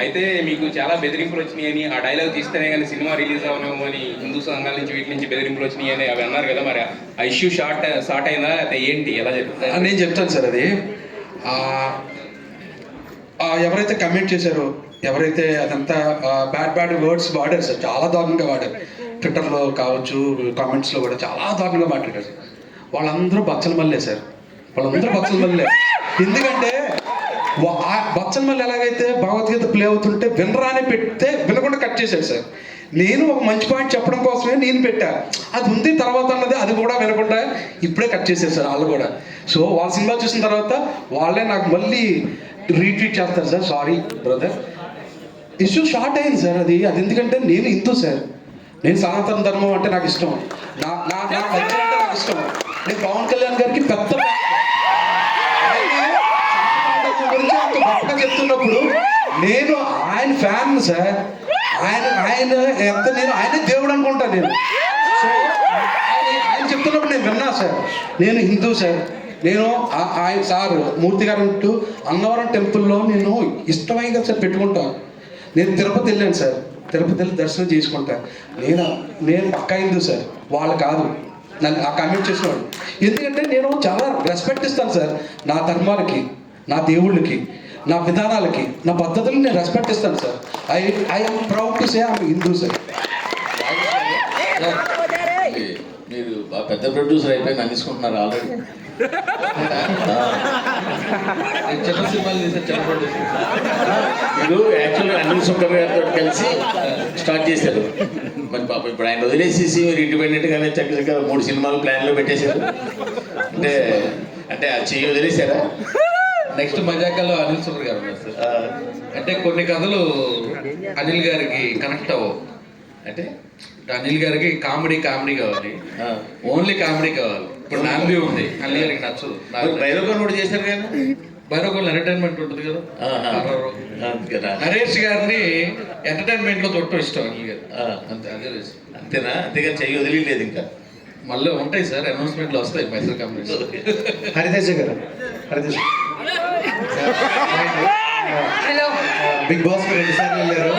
అయితే మీకు చాలా బెదిరింపులు వచ్చినాయని, ఆ డైలాగ్ తీస్తేనే కానీ సినిమా రిలీజ్ అవ్వను అని హిందూ సంఘాల నుంచి వీటి నుంచి బెదిరింపులు వచ్చినాయని అవి అన్నారు కదా, మరి ఆ ఇష్యూ షార్ట్ అయిందా అయితే ఏంటి, ఎలా జరుగుతుంది? నేను చెప్తాను సార్. అది ఎవరైతే కమెంట్ చేశారో, ఎవరైతే అదంతా బ్యాడ్ వర్డ్స్ వాడారు సార్, చాలా దారుణంగా వాడారు. ట్విట్టర్లో కావచ్చు, కామెంట్స్లో కూడా చాలా దారుణంగా మాట్లాడారు సార్. వాళ్ళందరూ బచ్చల మల్లే సార్, వాళ్ళందరూ బచ్చల మల్లే. ఎందుకంటే బచ్చల మల్లె ఎలాగైతే భగవద్గీత ప్లే అవుతుంటే వినరాని పెడితే వినకుండా కట్ చేశాడు సార్. నేను ఒక మంచి పాయింట్ చెప్పడం కోసమే నేను పెట్టా, అది ఉంది తర్వాత అన్నది అది కూడా వినకుండా ఇప్పుడే కట్ చేశారు సార్ వాళ్ళు కూడా. సో వాళ్ళ సినిమా చూసిన తర్వాత వాళ్ళే నాకు మళ్ళీ రీట్వీట్ చేస్తారు sir, sorry brother, issue short అయింది సార్. అది ఎందుకంటే నేను హిందూ సార్, నేను సనాతన ధర్మం అంటే నాకు ఇష్టం, నా నా నా కల్చర్ అంటే నాకు ఇష్టం. నేను పవన్ కళ్యాణ్ గారికి పెద్ద గురించి అంత గొప్పగా చెప్తున్నప్పుడు నేను ఆయన ఫ్యాన్ సార్. ఆయన ఎంత నేను ఆయనే దేవుడు అనుకుంటాను నేను. సో ఆయన చెప్తున్నప్పుడు నేను విన్నా సార్. నేను హిందూ సార్, నేను ఆయన సార్ మూర్తి గారు అంటూ అన్నవరం టెంపుల్లో నేను ఇష్టమైన సార్ పెట్టుకుంటాను. నేను తిరుపతి వెళ్ళాను సార్, తిరుపతి వెళ్ళి దర్శనం చేసుకుంటాను. నేను పక్కా హిందూ సార్, వాళ్ళు కాదు నన్ను ఆ కామెంట్ చేసినవాడు. ఎందుకంటే నేను చాలా రెస్పెక్ట్ ఇస్తాను సార్ నా ధర్మాలకి, నా దేవుళ్ళకి, నా విధానాలకి, నా పద్ధతులకి నేను రెస్పెక్ట్ ఇస్తాను sir. I'm proud to say I'm Hindu sir. మీరు పెద్ద ప్రొడ్యూసర్ అయిపోయి నన్ను ఆల్రెడీ. చిన్న సినిమాలు తీసారు, చిన్న ప్రొడ్యూసర్. మీరు యాక్చువల్గా అనిల్ సుంకర్ గారితో కలిసి స్టార్ట్ చేశారు. మరి పాప ఇప్పుడు ఆయన వదిలేసేసి మీరు ఇండిపెండెంట్గానే చక్కగా 3 సినిమాలు ప్లాన్లో పెట్టేశారు. అంటే ఆ చెయ్యి వదిలేశారా? నెక్స్ట్ మజాకాలో అనిల్ సుంకర్ గారు ఉన్నారు సార్. అంటే కొన్ని కథలు అనిల్ గారికి కనెక్ట్ అవ్వవు. అంటే అనిల్ గారికి కామెడీ కావాలి, ఓన్లీ కామెడీ కావాలి. ఇప్పుడు నాంది ఉంది, అనిల్ గారికి నచ్చదు. భైరవన్ కూడా చేశారు కదా, భైరవన్ ఎంటర్టైన్మెంట్ ఉంటుంది కదా. నరేష్ గారిని ఎంటర్టైన్మెంట్ లో తొట్టు ఇష్టం అనిల్ గారు, అంతే. అంతేనా? అంతేగాని చెయ్యి వదిలేదు. ఇంకా మళ్ళీ ఉంటాయి సార్, అనౌన్స్మెంట్లు వస్తాయి మైసూర్ కంపెనీ. హరితేజ గారు, హరితేజ హలో, బిగ్ బాస్ 2 సార్లు వెళ్ళారు.